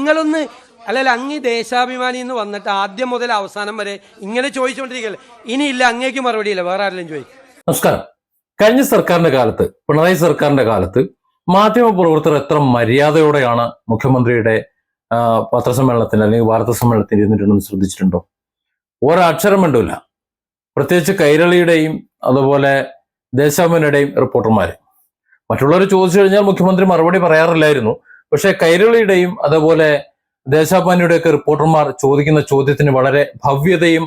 നിങ്ങളൊന്ന് അല്ലല്ല അങ്ങ് ദേശാഭിമാനി എന്ന് വന്നിട്ട് ആദ്യം മുതൽ അവസാനം വരെ ഇങ്ങനെ ചോദിച്ചുകൊണ്ടിരിക്കുകയല്ലേ. ഇനിയില്ല, അങ്ങേക്ക് മറുപടിയില്ല, വേറെ ആരെങ്കിലും ചോദിക്കും. നമസ്കാരം. കഴിഞ്ഞ സർക്കാരിന്റെ കാലത്ത്, പിണറായി സർക്കാരിന്റെ കാലത്ത് മാധ്യമ പ്രവർത്തകർ എത്ര മര്യാദയോടെയാണ് മുഖ്യമന്ത്രിയുടെ പത്രസമ്മേളനത്തിന് അല്ലെങ്കിൽ വാർത്താ സമ്മേളനത്തിന് ഇരുന്നിട്ടുണ്ടെന്ന് ശ്രദ്ധിച്ചിട്ടുണ്ടോ? ഒരക്ഷരം വേണ്ടില്ല. പ്രത്യേകിച്ച് കൈരളിയുടെയും അതുപോലെ ദേശാഭിമാനിയുടെയും റിപ്പോർട്ടർമാര്. മറ്റുള്ളവർ ചോദിച്ചു കഴിഞ്ഞാൽ മുഖ്യമന്ത്രി മറുപടി പറയാറില്ലായിരുന്നു. പക്ഷെ കൈരളിയുടെയും അതുപോലെ ദേശാഭിമാനിയുടെയൊക്കെ റിപ്പോർട്ടർമാർ ചോദിക്കുന്ന ചോദ്യത്തിന് വളരെ ഭവ്യതയും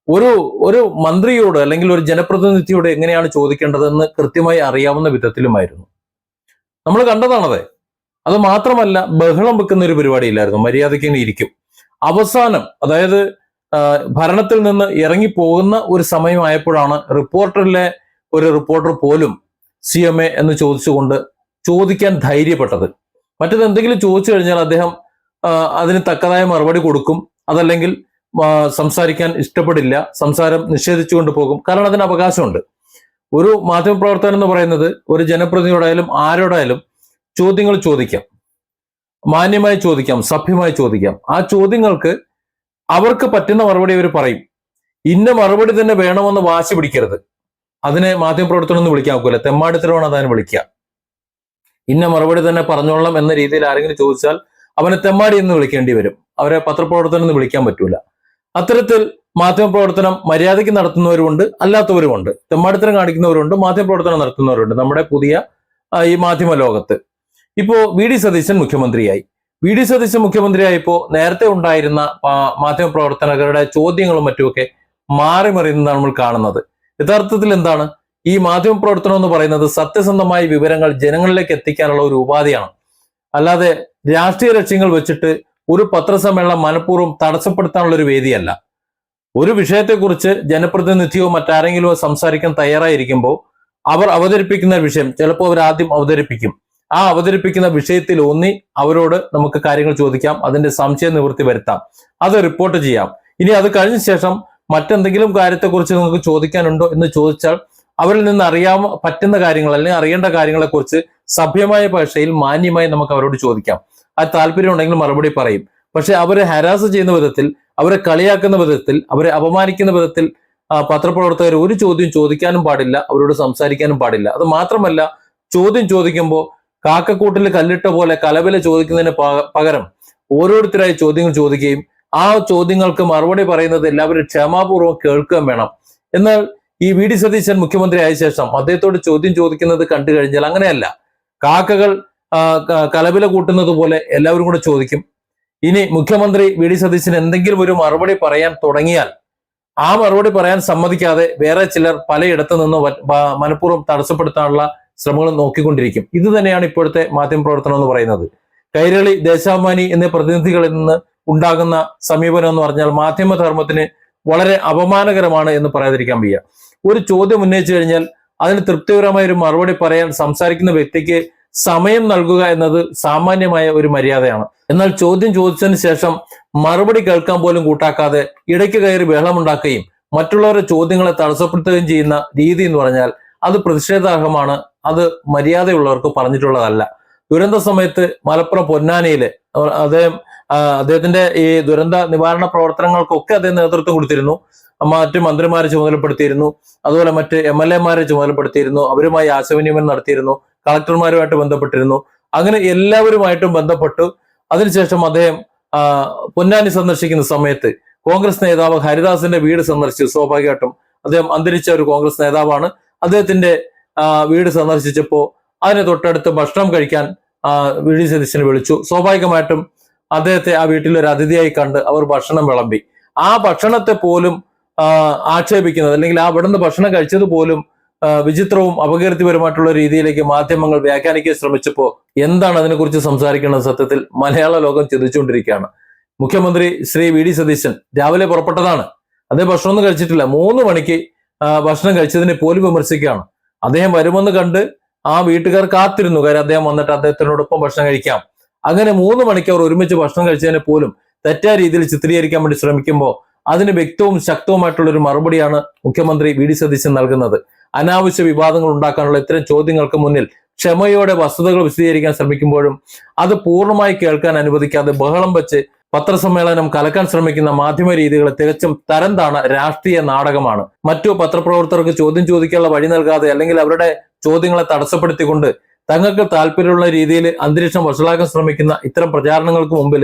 ഒരു മന്ത്രിയോട് അല്ലെങ്കിൽ ഒരു ജനപ്രതിനിധിയോട് എങ്ങനെയാണ് ചോദിക്കേണ്ടതെന്ന് കൃത്യമായി അറിയാവുന്ന വിധത്തിലുമായിരുന്നു. നമ്മൾ കണ്ടതാണത്. അത് മാത്രമല്ല, ബഹളം വെക്കുന്ന ഒരു പരിപാടിയില്ലായിരുന്നു. മര്യാദയ്ക്ക് ഇങ്ങനെ ഇരിക്കും. അവസാനം, അതായത് ഭരണത്തിൽ നിന്ന് ഇറങ്ങിപ്പോകുന്ന ഒരു സമയമായപ്പോഴാണ് റിപ്പോർട്ടറിലെ ഒരു റിപ്പോർട്ടർ പോലും CMA എന്ന് ചോദിച്ചുകൊണ്ട് ചോദിക്കാൻ ധൈര്യപ്പെട്ടത്. മറ്റത് എന്തെങ്കിലും ചോദിച്ചു കഴിഞ്ഞാൽ അദ്ദേഹം അതിന് തക്കതായ മറുപടി കൊടുക്കും. അതല്ലെങ്കിൽ സംസാരിക്കാൻ ഇഷ്ടപ്പെടില്ല, സംസാരം നിഷേധിച്ചുകൊണ്ട് പോകും. കാരണം അതിന് അവകാശമുണ്ട്. ഒരു മാധ്യമപ്രവർത്തകൻ എന്ന് പറയുന്നത് ഒരു ജനപ്രതിനിധിയോടായാലും ആരോടായാലും ചോദ്യങ്ങൾ ചോദിക്കാം, മാന്യമായി ചോദിക്കാം, സഭ്യമായി ചോദിക്കാം. ആ ചോദ്യങ്ങൾക്ക് അവർക്ക് പറ്റുന്ന മറുപടി അവർ പറയും. ഇന്ന മറുപടി തന്നെ വേണമെന്ന് വാശി പിടിക്കരുത്. അതിനെ മാധ്യമപ്രവർത്തനം എന്ന് വിളിക്കാൻ ഒക്കില്ല. തെമ്മാടിത്തരമാണ് അതിനെ വിളിക്കുക. ഇന്ന മറുപടി തന്നെ പറഞ്ഞോളണം എന്ന രീതിയിൽ ആരെങ്കിലും ചോദിച്ചാൽ അവനെ തെമ്മാടി എന്ന് വിളിക്കേണ്ടി വരും. അവരെ പത്രപ്രവർത്തനം എന്ന് വിളിക്കാൻ പറ്റൂല. അത്തരത്തിൽ മാധ്യമപ്രവർത്തനം മര്യാദയ്ക്ക് നടത്തുന്നവരുമുണ്ട്, അല്ലാത്തവരുമുണ്ട്. തെമ്മാടിത്തരം കാണിക്കുന്നവരുണ്ട്, മാധ്യമപ്രവർത്തനം നടത്തുന്നവരുണ്ട് നമ്മുടെ പുതിയ ഈ മാധ്യമ ലോകത്ത്. ഇപ്പോ VD സതീശൻ മുഖ്യമന്ത്രിയായി. VD സതീശൻ മുഖ്യമന്ത്രിയായപ്പോ നേരത്തെ ഉണ്ടായിരുന്ന മാധ്യമപ്രവർത്തകരുടെ ചോദ്യങ്ങളും മറ്റുമൊക്കെ മാറി മറിയുന്നതാണ് നമ്മൾ കാണുന്നത്. യഥാർത്ഥത്തിൽ എന്താണ് ഈ മാധ്യമപ്രവർത്തനം എന്ന് പറയുന്നത്? സത്യസന്ധമായ വിവരങ്ങൾ ജനങ്ങളിലേക്ക് എത്തിക്കാനുള്ള ഒരു ഉപാധിയാണ്. അല്ലാതെ രാഷ്ട്രീയ ലക്ഷ്യങ്ങൾ വെച്ചിട്ട് ഒരു പത്രസമ്മേളനം മനഃപൂർവ്വം തടസ്സപ്പെടുത്താനുള്ള ഒരു വേദിയല്ല. ഒരു വിഷയത്തെക്കുറിച്ച് ജനപ്രതിനിധിയോ മറ്റാരെങ്കിലോ സംസാരിക്കാൻ തയ്യാറായിരിക്കുമ്പോൾ അവർ അവതരിപ്പിക്കുന്ന വിഷയം ചിലപ്പോൾ അവർ ആദ്യം അവതരിപ്പിക്കും. ആ അവതരിപ്പിക്കുന്ന വിഷയത്തിൽ ഊന്നി അവരോട് നമുക്ക് കാര്യങ്ങൾ ചോദിക്കാം, അതിന്റെ സംശയ നിവൃത്തി വരുത്താം, അത് റിപ്പോർട്ട് ചെയ്യാം. ഇനി അത് കഴിഞ്ഞ ശേഷം മറ്റെന്തെങ്കിലും കാര്യത്തെക്കുറിച്ച് നിങ്ങൾക്ക് ചോദിക്കാനുണ്ടോ എന്ന് ചോദിച്ചാൽ അവരിൽ നിന്ന് അറിയാൻ പറ്റുന്ന കാര്യങ്ങൾ അല്ലെങ്കിൽ അറിയേണ്ട കാര്യങ്ങളെ കുറിച്ച് സഭ്യമായ ഭാഷയിൽ മാന്യമായി നമുക്ക് അവരോട് ചോദിക്കാം. ആ താല്പര്യം ഉണ്ടെങ്കിൽ മറുപടി പറയും. പക്ഷെ അവരെ ഹരാസ് ചെയ്യുന്ന വിധത്തിൽ, അവരെ കളിയാക്കുന്ന വിധത്തിൽ, അവരെ അപമാനിക്കുന്ന വിധത്തിൽ പത്രപ്രവർത്തകർ ഒരു ചോദ്യം ചോദിക്കാനും പാടില്ല, അവരോട് സംസാരിക്കാനും പാടില്ല. അത് മാത്രമല്ല, ചോദ്യം ചോദിക്കുമ്പോൾ കാക്കക്കൂട്ടിൽ കല്ലിട്ട പോലെ കലവില ചോദിക്കുന്നതിന് പകരം ഓരോരുത്തരായി ചോദ്യങ്ങൾ ചോദിക്കുകയും ആ ചോദ്യങ്ങൾക്ക് മറുപടി പറയുന്നത് എല്ലാവരും ക്ഷമാപൂർവ്വം കേൾക്കുകയും വേണം. എന്നാൽ ഈ VD സതീശൻ മുഖ്യമന്ത്രി ആയ ശേഷം അദ്ദേഹത്തോട് ചോദ്യം ചോദിക്കുന്നത് കണ്ടു കഴിഞ്ഞാൽ അങ്ങനെയല്ല. കാക്കകൾ കലവില കൂട്ടുന്നത് പോലെ എല്ലാവരും കൂടെ ചോദിക്കും. ഇനി മുഖ്യമന്ത്രി VD സതീശൻ എന്തെങ്കിലും ഒരു മറുപടി പറയാൻ തുടങ്ങിയാൽ ആ മറുപടി പറയാൻ സമ്മതിക്കാതെ വേറെ ചിലർ പലയിടത്തു നിന്ന് മനഃപൂർവ്വം തടസ്സപ്പെടുത്താനുള്ള ശ്രമങ്ങൾ നോക്കിക്കൊണ്ടിരിക്കും. ഇത് തന്നെയാണ് ഇപ്പോഴത്തെ മാധ്യമപ്രവർത്തനം എന്ന് പറയുന്നത്. കൈരളി, ദേശാഭിമാനി എന്നീ പ്രതിനിധികളിൽ നിന്ന് ഉണ്ടാകുന്ന സമീപനം എന്ന് പറഞ്ഞാൽ മാധ്യമധർമ്മത്തിന് വളരെ അപമാനകരമാണ് എന്ന് പറയാതിരിക്കാൻ വയ്യ. ഒരു ചോദ്യം ഉന്നയിച്ചു കഴിഞ്ഞാൽ അതിന് തൃപ്തികരമായ ഒരു മറുപടി പറയാൻ സംസാരിക്കുന്ന വ്യക്തിക്ക് സമയം നൽകുക എന്നത് സാമാന്യമായ ഒരു മര്യാദയാണ്. എന്നാൽ ചോദ്യം ചോദിച്ചതിന് ശേഷം മറുപടി കേൾക്കാൻ പോലും കൂട്ടാക്കാതെ ഇടയ്ക്ക് കയറി ബഹളമുണ്ടാക്കുകയും മറ്റുള്ളവരുടെ ചോദ്യങ്ങളെ തടസ്സപ്പെടുത്തുകയും ചെയ്യുന്ന രീതി എന്ന് പറഞ്ഞാൽ അത് പ്രതിഷേധാർഹമാണ്. അത് മര്യാദയുള്ളവർക്ക് പറഞ്ഞിട്ടുള്ളതല്ല. ദുരന്ത സമയത്ത് മലപ്പുറം പൊന്നാനിയില് അദ്ദേഹത്തിന്റെ ഈ ദുരന്ത നിവാരണ പ്രവർത്തനങ്ങൾക്കൊക്കെ അദ്ദേഹം നേതൃത്വം കൊടുത്തിരുന്നു. മറ്റ് മന്ത്രിമാരെ ചുമതലപ്പെടുത്തിയിരുന്നു, അതുപോലെ മറ്റ് MLA-മാരെ ചുമതലപ്പെടുത്തിയിരുന്നു, അവരുമായി ആശയവിനിമയം നടത്തിയിരുന്നു, കളക്ടർമാരുമായിട്ട് ബന്ധപ്പെട്ടിരുന്നു. അങ്ങനെ എല്ലാവരുമായിട്ടും ബന്ധപ്പെട്ടു. അതിനുശേഷം അദ്ദേഹം പൊന്നാനി സന്ദർശിക്കുന്ന സമയത്ത് കോൺഗ്രസ് നേതാവ് ഹരിദാസിന്റെ വീട് സന്ദർശിച്ചു. സ്വാഭാവികമായിട്ടും അദ്ദേഹം അന്തരിച്ച ഒരു കോൺഗ്രസ് നേതാവാണ്. അദ്ദേഹത്തിന്റെ വീട് സന്ദർശിച്ചപ്പോൾ അതിന് തൊട്ടടുത്ത് ഭക്ഷണം കഴിക്കാൻ VD സതീശനെ വിളിച്ചു. സ്വാഭാവികമായിട്ടും അദ്ദേഹത്തെ ആ വീട്ടിൽ ഒരു അതിഥിയായി കണ്ട് അവർ ഭക്ഷണം വിളമ്പി. ആ ഭക്ഷണത്തെ പോലും ആക്ഷേപിക്കുന്നത് അല്ലെങ്കിൽ ആ അവിടുന്ന് ഭക്ഷണം കഴിച്ചത് പോലും വിചിത്രവും അപകീർത്തിപരമായിട്ടുള്ള രീതിയിലേക്ക് മാധ്യമങ്ങൾ വ്യാഖ്യാനിക്കാൻ ശ്രമിച്ചപ്പോൾ എന്താണ് അതിനെക്കുറിച്ച് സംസാരിക്കുന്നത്? സത്യത്തിൽ മലയാള ലോകം ചിന്തിച്ചുകൊണ്ടിരിക്കുകയാണ്. മുഖ്യമന്ത്രി ശ്രീ VD സതീശൻ രാവിലെ പുറപ്പെട്ടതാണ്. അദ്ദേഹം ഭക്ഷണമൊന്നും കഴിച്ചിട്ടില്ല. 3 മണിക്ക് ഭക്ഷണം കഴിച്ചതിനെ പോലും വിമർശിക്കുകയാണ്. അദ്ദേഹം വരുമെന്ന് കണ്ട് ആ വീട്ടുകാർ കാത്തിരുന്നു. കാര്യം അദ്ദേഹം വന്നിട്ട് അദ്ദേഹത്തിനോടൊപ്പം ഭക്ഷണം കഴിക്കാം. അങ്ങനെ 3 മണിക്ക് അവർ ഒരുമിച്ച് ഭക്ഷണം കഴിച്ചതിനെ പോലും തെറ്റായ രീതിയിൽ ചിത്രീകരിക്കാൻ വേണ്ടി ശ്രമിക്കുമ്പോൾ അതിന് വ്യക്തവും ശക്തവുമായിട്ടുള്ള ഒരു മറുപടിയാണ് മുഖ്യമന്ത്രി വി ഡി സതീശൻ നൽകുന്നത്. അനാവശ്യ വിവാദങ്ങൾ ഉണ്ടാക്കാനുള്ള ഇത്തരം ചോദ്യങ്ങൾക്ക് മുന്നിൽ ക്ഷമയോടെ വസ്തുതകൾ വിശദീകരിക്കാൻ ശ്രമിക്കുമ്പോഴും അത് പൂർണ്ണമായി കേൾക്കാൻ അനുവദിക്കാതെ ബഹളം വെച്ച് പത്രസമ്മേളനം കലക്കാൻ ശ്രമിക്കുന്ന മാധ്യമ രീതികൾ തികച്ചും തരംതാണ രാഷ്ട്രീയ നാടകമാണ്. മറ്റു പത്രപ്രവർത്തകർക്ക് ചോദ്യം ചോദിക്കാനുള്ള വഴി നൽകാതെ അല്ലെങ്കിൽ അവരുടെ ചോദ്യങ്ങളെ തടസ്സപ്പെടുത്തിക്കൊണ്ട് തങ്ങൾക്ക് താല്പര്യമുള്ള രീതിയിൽ അന്തരീക്ഷം വഷളാക്കാൻ ശ്രമിക്കുന്ന ഇത്തരം പ്രചാരണങ്ങൾക്ക് മുമ്പിൽ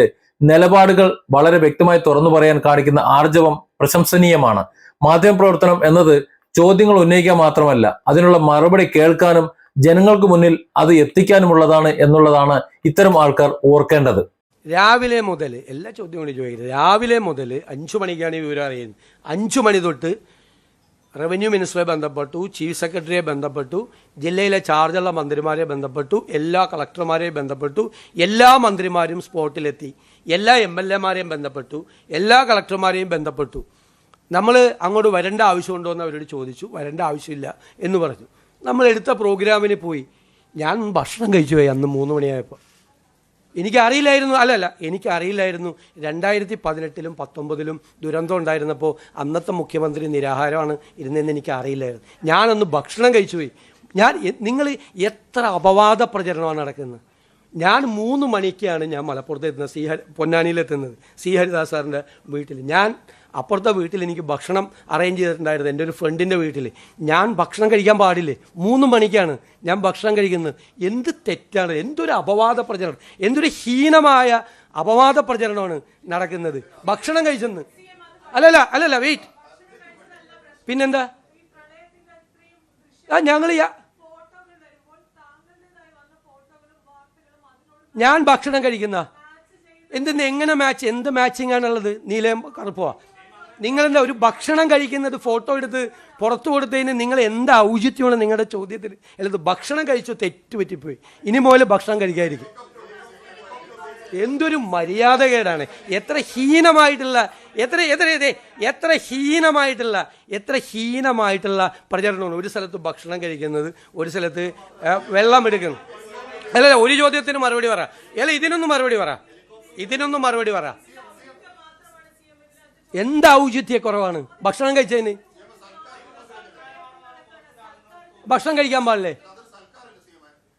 നിലപാടുകൾ വളരെ വ്യക്തമായി തുറന്നു പറയാൻ കാണിക്കുന്ന ആർജവം പ്രശംസനീയമാണ്. മാധ്യമപ്രവർത്തനം എന്നത് ചോദ്യങ്ങൾ ഉന്നയിക്കാൻ മാത്രമല്ല, അതിനുള്ള മറുപടി കേൾക്കാനും ജനങ്ങൾക്ക് മുന്നിൽ അത് എത്തിക്കാനുമുള്ളതാണ് എന്നുള്ളതാണ് ഇത്തരം ആൾക്കാർ ഓർക്കേണ്ടത്. രാവിലെ മുതൽ എല്ലാ ചോദ്യങ്ങളും ചോദിക്കുന്നത്, രാവിലെ മുതൽ 5 മണിക്കാണ് ഈ വിവരം അറിയുന്നത്. 5 മണി തൊട്ട് റവന്യൂ മിനിസ്റ്ററെ ബന്ധപ്പെട്ടു, ചീഫ് സെക്രട്ടറിയെ ബന്ധപ്പെട്ടു, ജില്ലയിലെ ചാർജുള്ള മന്ത്രിമാരെ ബന്ധപ്പെട്ടു, എല്ലാ കളക്ടർമാരെയും ബന്ധപ്പെട്ടു, എല്ലാ മന്ത്രിമാരും സ്പോട്ടിലെത്തി, എല്ലാ MLA-മാരെയും ബന്ധപ്പെട്ടു, എല്ലാ കളക്ടർമാരെയും ബന്ധപ്പെട്ടു. നമ്മൾ അങ്ങോട്ട് വരേണ്ട ആവശ്യമുണ്ടോ എന്ന് അവരോട് ചോദിച്ചു. വരേണ്ട ആവശ്യമില്ല എന്ന് പറഞ്ഞു. നമ്മൾ എടുത്ത പ്രോഗ്രാമിന് പോയി. ഞാൻ ഭക്ഷണം കഴിച്ചു പോയി അന്ന് 3 മണിയായപ്പോൾ. എനിക്കറിയില്ലായിരുന്നു, എനിക്കറിയില്ലായിരുന്നു 2018-ലും 19-ലും ദുരന്തം ഉണ്ടായിരുന്നപ്പോൾ അന്നത്തെ മുഖ്യമന്ത്രി നിരാഹാരമാണ് ഇരുന്നതെന്ന് എനിക്കറിയില്ലായിരുന്നു. ഞാനൊന്ന് ഭക്ഷണം കഴിച്ചു പോയി. നിങ്ങൾ എത്ര അപവാദ പ്രചരണമാണ് നടക്കുന്നത്. ഞാൻ 3 മണിക്കാണ് ഞാൻ മലപ്പുറത്ത് എത്തുന്നത്, പൊന്നാനിയിലെത്തുന്നത്, സി ഹരിദാസ് സാറിൻ്റെ വീട്ടിൽ. ഞാൻ അപ്പുറത്തെ വീട്ടിൽ എനിക്ക് ഭക്ഷണം അറേഞ്ച് ചെയ്തിട്ടുണ്ടായിരുന്നു, എൻ്റെ ഒരു ഫ്രണ്ടിൻ്റെ വീട്ടിൽ. ഞാൻ ഭക്ഷണം കഴിക്കാൻ പാടില്ലേ? 3 മണിക്കാണ് ഞാൻ ഭക്ഷണം കഴിക്കുന്നത്. എന്ത് തെറ്റാണ്, എന്തൊരു അപവാദ പ്രചരണം, എന്തൊരു ഹീനമായ അപവാദ പ്രചരണമാണ് നടക്കുന്നത്. ഭക്ഷണം കഴിച്ചെന്ന് അല്ലല്ല വെയിറ്റ്, പിന്നെന്താ? ഞങ്ങൾ ഞാൻ ഭക്ഷണം കഴിക്കുന്ന എങ്ങനെ മാച്ച്, എന്ത് മാച്ചിങ് ആണുള്ളത്? നീലയും കറുപ്പോ? നിങ്ങളെന്താ ഒരു ഭക്ഷണം കഴിക്കുന്നത് ഫോട്ടോ എടുത്ത് പുറത്തു കൊടുത്തതിന് നിങ്ങൾ എന്താ ഔചിത്യമാണ് നിങ്ങളുടെ ചോദ്യത്തിൽ? അല്ലത് ഭക്ഷണം കഴിച്ചോ, തെറ്റുപറ്റിപ്പോയി, ഇനി മുതൽ ഭക്ഷണം കഴിക്കാതിരിക്കും. എന്തൊരു മര്യാദകേടാണ്. എത്ര ഹീനമായിട്ടുള്ള പ്രചരണമാണ്. ഒരു സ്ഥലത്ത് ഭക്ഷണം കഴിക്കുന്നത്, ഒരു സ്ഥലത്ത് വെള്ളം എടുക്കുന്നു. ഒരു ചോദ്യത്തിന് മറുപടി പറ. ഇതിനൊന്നും മറുപടി പറ. എന്ത് ഔചിത്യക്കുറവാണ് ഭക്ഷണം കഴിച്ചതിന്? ഭക്ഷണം കഴിക്കാൻ പാടില്ലേ?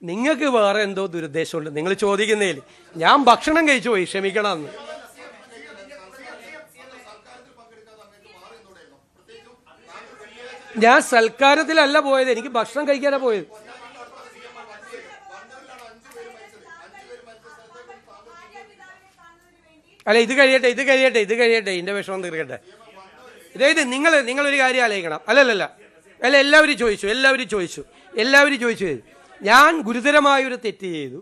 നിങ്ങൾക്ക് വേറെ എന്തോ ദുരുദ്ദേശമുണ്ട് നിങ്ങൾ ചോദിക്കുന്നതിൽ. ഞാൻ ഭക്ഷണം കഴിച്ചു പോയി, ക്ഷമിക്കണമെന്ന്. ഞാൻ സൽക്കാരത്തിലല്ല പോയത്, എനിക്ക് ഭക്ഷണം കഴിക്കാനാണ് പോയത്. ഇത് കഴിയട്ടെ, ഇതിന്റെ വിഷമം തീർക്കട്ടെ. ഇതായത് നിങ്ങളൊരു കാര്യം ആലോചിക്കണം. എല്ലാവരും ചോദിച്ചു. ഞാൻ ഗുരുതരമായൊരു തെറ്റ് ചെയ്തു.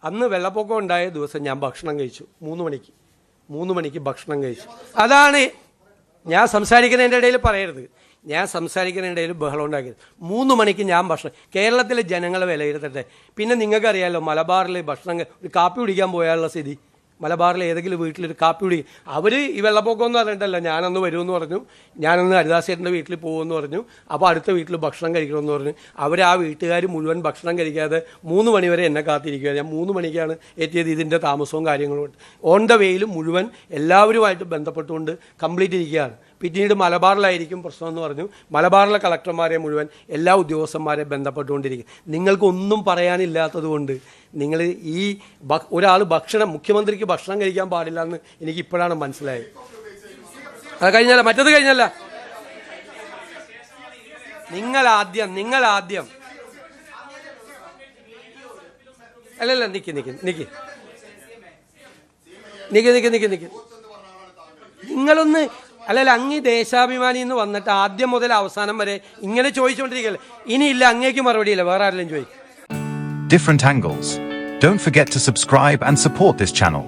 അന്ന് വെള്ളപ്പൊക്കം ഉണ്ടായ ദിവസം ഞാൻ ഭക്ഷണം കഴിച്ചു 3 മണിക്ക് ഭക്ഷണം കഴിച്ചു. അതാണ് ഞാൻ സംസാരിക്കുന്നതിൻ്റെ ഇടയിൽ പറയരുത്. ഞാൻ സംസാരിക്കുന്നതിൻ്റെ ഇടയിൽ ബഹളം ഉണ്ടാക്കിയത്. 3 മണിക്ക് ഞാൻ ഭക്ഷണം, കേരളത്തിലെ ജനങ്ങളെ വിലയിരുത്തട്ടെ. പിന്നെ നിങ്ങൾക്കറിയാമല്ലോ മലബാറിൽ ഒരു കാപ്പി കുടിക്കാൻ പോയാലുള്ള സ്ഥിതി. മലബാറിലെ ഏതെങ്കിലും വീട്ടിലൊരു കാപ്പി കുടി, അവർ ഈ വെള്ളപ്പൊക്കം എന്ന് പറഞ്ഞിട്ടല്ല, ഞാനൊന്ന് വരുമെന്ന് പറഞ്ഞു, ഞാനൊന്ന് ഹരിദാസേട്ടൻ്റെ വീട്ടിൽ പോകുമെന്ന് പറഞ്ഞു. അപ്പോൾ അടുത്ത വീട്ടിൽ ഭക്ഷണം കഴിക്കണമെന്ന് പറഞ്ഞു. ആ വീട്ടുകാർ മുഴുവൻ ഭക്ഷണം കഴിക്കാതെ 3 മണി വരെ എന്നെ കാത്തിരിക്കുക. ഞാൻ 3 മണിക്കാണ് എത്തിയത്. ഇതിൻ്റെ താമസവും കാര്യങ്ങളും ഓൺ ദ വേയിൽ മുഴുവൻ എല്ലാവരുമായിട്ട് ബന്ധപ്പെട്ടുകൊണ്ട് കംപ്ലീറ്റ് ഇരിക്കുകയാണ്. പിന്നീട് മലബാറിലായിരിക്കും പ്രശ്നമെന്ന് പറഞ്ഞു. മലബാറിലെ കളക്ടർമാരെ മുഴുവൻ എല്ലാ ഉദ്യോഗസ്ഥന്മാരെ ബന്ധപ്പെട്ടുകൊണ്ടിരിക്കും. നിങ്ങൾക്കൊന്നും പറയാനില്ലാത്തത് കൊണ്ട് നിങ്ങൾ ഈ മുഖ്യമന്ത്രിക്ക് ഭക്ഷണം കഴിക്കാൻ പാടില്ല എന്ന് എനിക്ക് ഇപ്പോഴാണ് മനസ്സിലായത്. അത് കഴിഞ്ഞല്ല, മറ്റത് കഴിഞ്ഞല്ല. നിങ്ങൾ ആദ്യം നിക്ക് നിങ്ങളൊന്ന് അങ്ങ് ദേശാഭിമാനി എന്ന് വന്നിട്ട് ആദ്യം മുതൽ അവസാനം വരെ ഇങ്ങനെ ചോദിച്ചുകൊണ്ടിരിക്കല്ലേ. ഇനിയില്ല, അങ്ങേക്ക് മറുപടിയില്ല, വേറെ ആരെങ്കിലും ചോദിക്കും. Different angles. Don't forget to subscribe and support this channel.